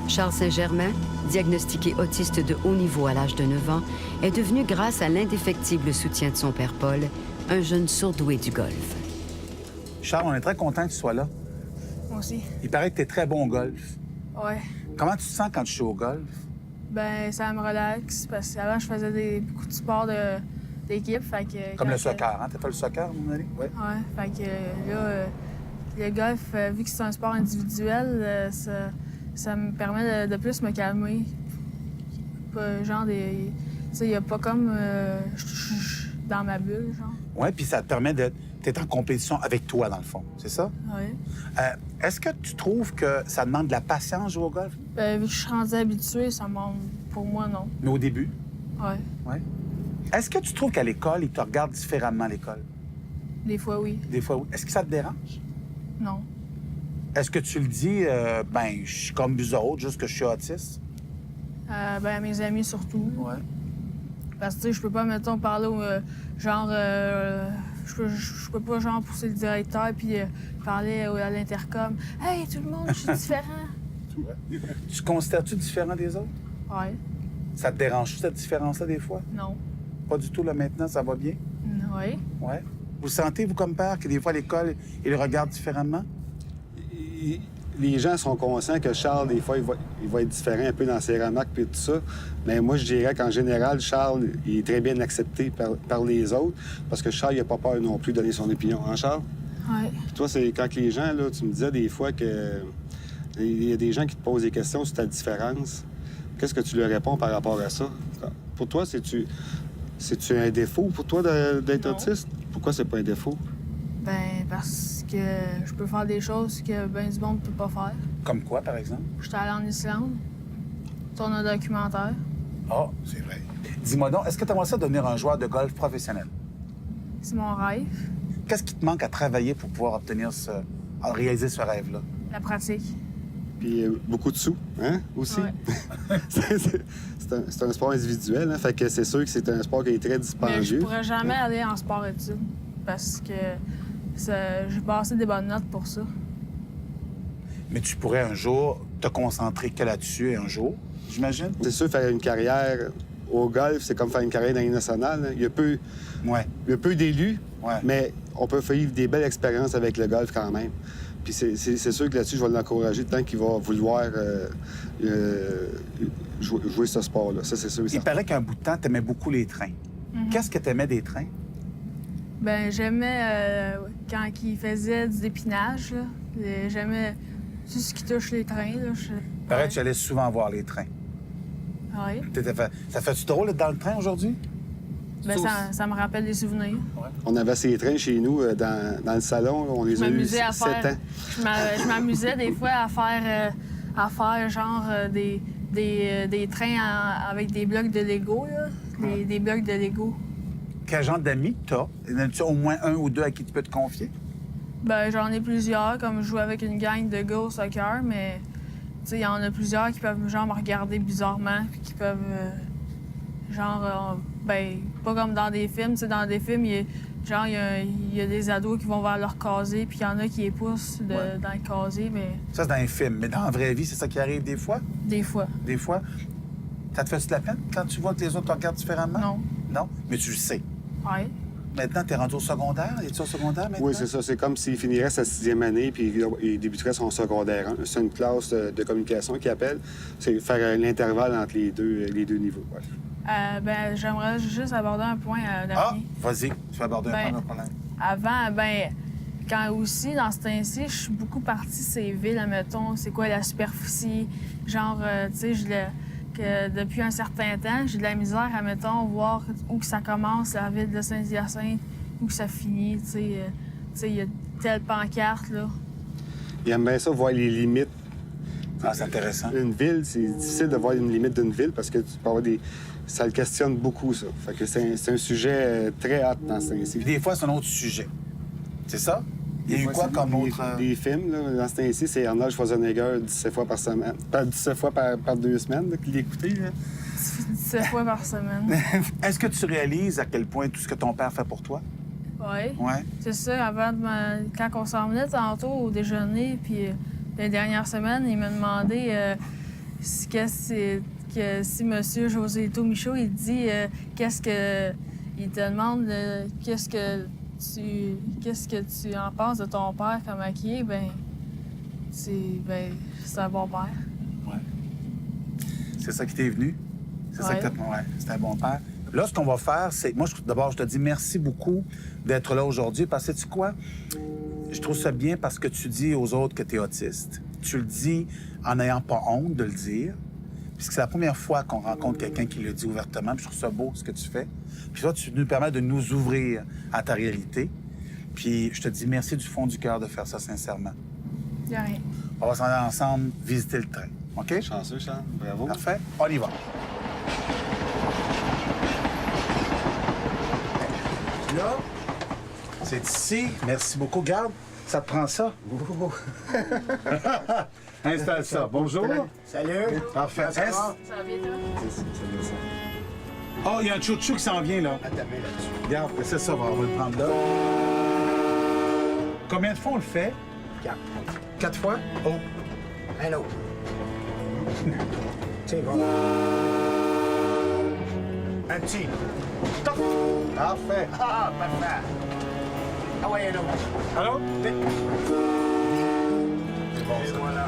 Charles Saint-Germain, diagnostiqué autiste de haut niveau à l'âge de 9 ans, est devenu, grâce à l'indéfectible soutien de son père Paul, un jeune surdoué du golf. Charles, on est très content que tu sois là. Moi aussi. Il paraît que tu es très bon au golf. Ouais. Comment tu te sens quand tu joues au golf? Ben, ça me relaxe parce qu'avant, je faisais beaucoup de sports d'équipe. Fait que Comme quand le soccer, hein? T'as fait le soccer, mon ami? Oui. Ouais. Fait que là, le golf, vu que c'est un sport individuel, ça me permet de plus me calmer. Pas, genre, tu sais, il n'y a pas comme dans ma bulle, genre. Oui, puis ça te permet d'être en compétition avec toi, dans le fond. C'est ça? Oui. Est-ce que tu trouves que ça demande de la patience jouer au golf? Ben, vu que je suis rendue habituée, ça manque. Pour moi, non. Mais au début? Ouais. Oui. Est-ce que tu trouves qu'à l'école, ils te regardent différemment à l'école? Des fois, oui. Des fois, oui. Est-ce que ça te dérange? Non. Est-ce que tu le dis, ben, je suis comme vous autres, juste que je suis autiste? Ben, à mes amis surtout. Oui. Parce que, tu sais, je peux pas, mettons, parler au... je peux pas, genre, pousser le directeur puis parler à l'intercom. « Hey, tout le monde, je suis différent! » Tu te considères-tu différent des autres? Ouais. Ça te dérange cette différence-là, des fois? Non. Pas du tout, là, maintenant, ça va bien? Oui. Oui. Vous sentez, vous, comme père, que des fois, à l'école, ils le regardent différemment? Les gens sont conscients que Charles, des fois, il va être différent un peu dans ses remarques et tout ça. Mais moi, je dirais qu'en général, Charles, il est très bien accepté par les autres parce que Charles, il n'a pas peur non plus de donner son opinion. Hein, Charles? Oui. Puis toi, c'est quand les gens, là, tu me disais des fois que il y a des gens qui te posent des questions sur ta différence. Qu'est-ce que tu leur réponds par rapport à ça? Pour toi, c'est-tu un défaut pour toi d'être Non. autiste? Pourquoi c'est pas un défaut? Ben, parce que je peux faire des choses que ben du monde ne peut pas faire. Comme quoi, par exemple? J'étais allée en Islande, tourner un documentaire. Ah, c'est vrai. Dis-moi donc, est-ce que tu aimerais ça devenir un joueur de golf professionnel? C'est mon rêve, Qu'est-ce qui te manque à travailler pour pouvoir réaliser ce rêve-là? la pratique. Puis beaucoup de sous, hein, aussi. Ouais. C'est un sport individuel, hein, fait que c'est sûr que c'est un sport qui est très Mais je dispendieux. pourrais jamais aller en sport-études parce que j'ai passé des bonnes notes pour ça. Mais tu pourrais un jour te concentrer que là-dessus un jour, j'imagine? C'est sûr, faire une carrière au golf, c'est comme faire une carrière dans les nationales. Hein. Ouais. Il y a peu d'élus, Ouais. mais on peut vivre des belles expériences avec le golf quand même. Puis c'est sûr que là-dessus, je vais l'encourager tant qu'il va vouloir jouer ce sport-là. Ça, c'est sûr. Il paraît qu'un bout de temps, tu aimais beaucoup les trains. Qu'est-ce que tu aimais des trains? Ben, j'aimais quand ils faisaient du dépinage, là. J'aimais tout ce qui touche les trains, là. Il paraît que tu allais souvent voir les trains. Oui. Ça fait-tu drôle d'être dans le train aujourd'hui? Ben, ça me rappelle des souvenirs. On avait ces trains chez nous dans le salon. Là, on les Je a eu m'amusais à 7 faire... ans. Je m'amusais des fois à faire genre des trains avec des blocs de Lego, là. Des blocs de Lego. Quel genre d'amis t'as? Y en a-tu au moins un ou deux à qui tu peux te confier? Ben, j'en ai plusieurs, comme je joue avec une gang de gars au soccer, mais tu sais, il y en a plusieurs qui peuvent genre me regarder bizarrement, puis qui peuvent ben, pas comme dans des films, tu sais, dans des films, il y a des ados qui vont vers leur casier, puis il y en a qui les poussent dans le casier, mais Ça, c'est dans les films. Mais dans la vraie vie, c'est ça qui arrive des fois? des fois. Des fois. Ça te fait de la peine quand tu vois que les autres te regardent différemment? Non. Non? Mais tu le sais. Ouais. Maintenant, t'es rendu au secondaire? Es-tu au secondaire maintenant? Oui, c'est ça. C'est comme s'il finirait sa 6e année puis il débuterait son secondaire 1. C'est une classe de communication qui appelle. C'est faire l'intervalle entre les deux niveaux. Ouais. Ben, j'aimerais juste aborder un point, Ah, Damien. vas-y. Tu vas aborder Ben, un problème. Avant, ben, quand aussi, dans ce temps-ci, je suis beaucoup partie ces villes, admettons, c'est quoi la superficie, genre, tu sais, que depuis un certain temps, j'ai de la misère, admettons, voir où que ça commence, la ville de Saint-Hyacinthe, où que ça finit, tu sais, il y a telle pancarte, là. Il aime bien ça, voir les limites. Ah, c'est intéressant. Une ville, c'est difficile de voir une limite d'une ville parce que tu peux avoir ça le questionne beaucoup, ça. Fait que c'est un sujet très hot dans ce temps-ci. Puis des fois, c'est un autre sujet. C'est ça? Il y a eu quoi comme autre... Des films, là, dans ce temps-ci, c'est Arnold Schwarzenegger 17 fois par semaine. Pas 17 fois par 2 semaines, là, qu'il l'écoutait, là. 17 fois par semaine. Est-ce que tu réalises à quel point tout ce que ton père fait pour toi? Oui. Ouais. C'est ça, quand on s'en venait tantôt au déjeuner, puis les dernières semaines, il m'a demandé si M. José Michaud, il dit il te demande qu'est-ce que tu en penses de ton père, comment il est, c'est un bon père. Ouais. C'est ça qui t'est venu? C'est ça Ouais. que t'as... Ouais, c'est un bon père. Là, ce qu'on va faire, c'est... Moi, d'abord, je te dis merci beaucoup d'être là aujourd'hui, parce que, sais-tu quoi? Je trouve ça bien parce que tu dis aux autres que tu es autiste. Tu le dis en n'ayant pas honte de le dire, puisque c'est la première fois qu'on rencontre quelqu'un qui le dit ouvertement, puis je trouve ça beau, ce que tu fais. Puis toi, tu nous permets de nous ouvrir à ta réalité. Puis je te dis merci du fond du cœur de faire ça sincèrement. Il n'y a rien. On va s'en aller ensemble visiter le train. OK? Chanceux, Charles. Bravo. Parfait. On y va. Là, c'est ici. Merci beaucoup. Garde, ça te prend ça? Installe ça. Bonjour. Salut! Parfait. Ça va bien, toi? Oh, il y a un chouchou qui s'en vient, là. À ta main là-dessus. Regarde, c'est ça, on va le prendre là. Combien de fois on le fait? 4. 4 fois? Oh. Un autre. C'est bon. Un petit. Parfait. Ah, parfait. Ah ouais, un autre. Allô? Et voilà.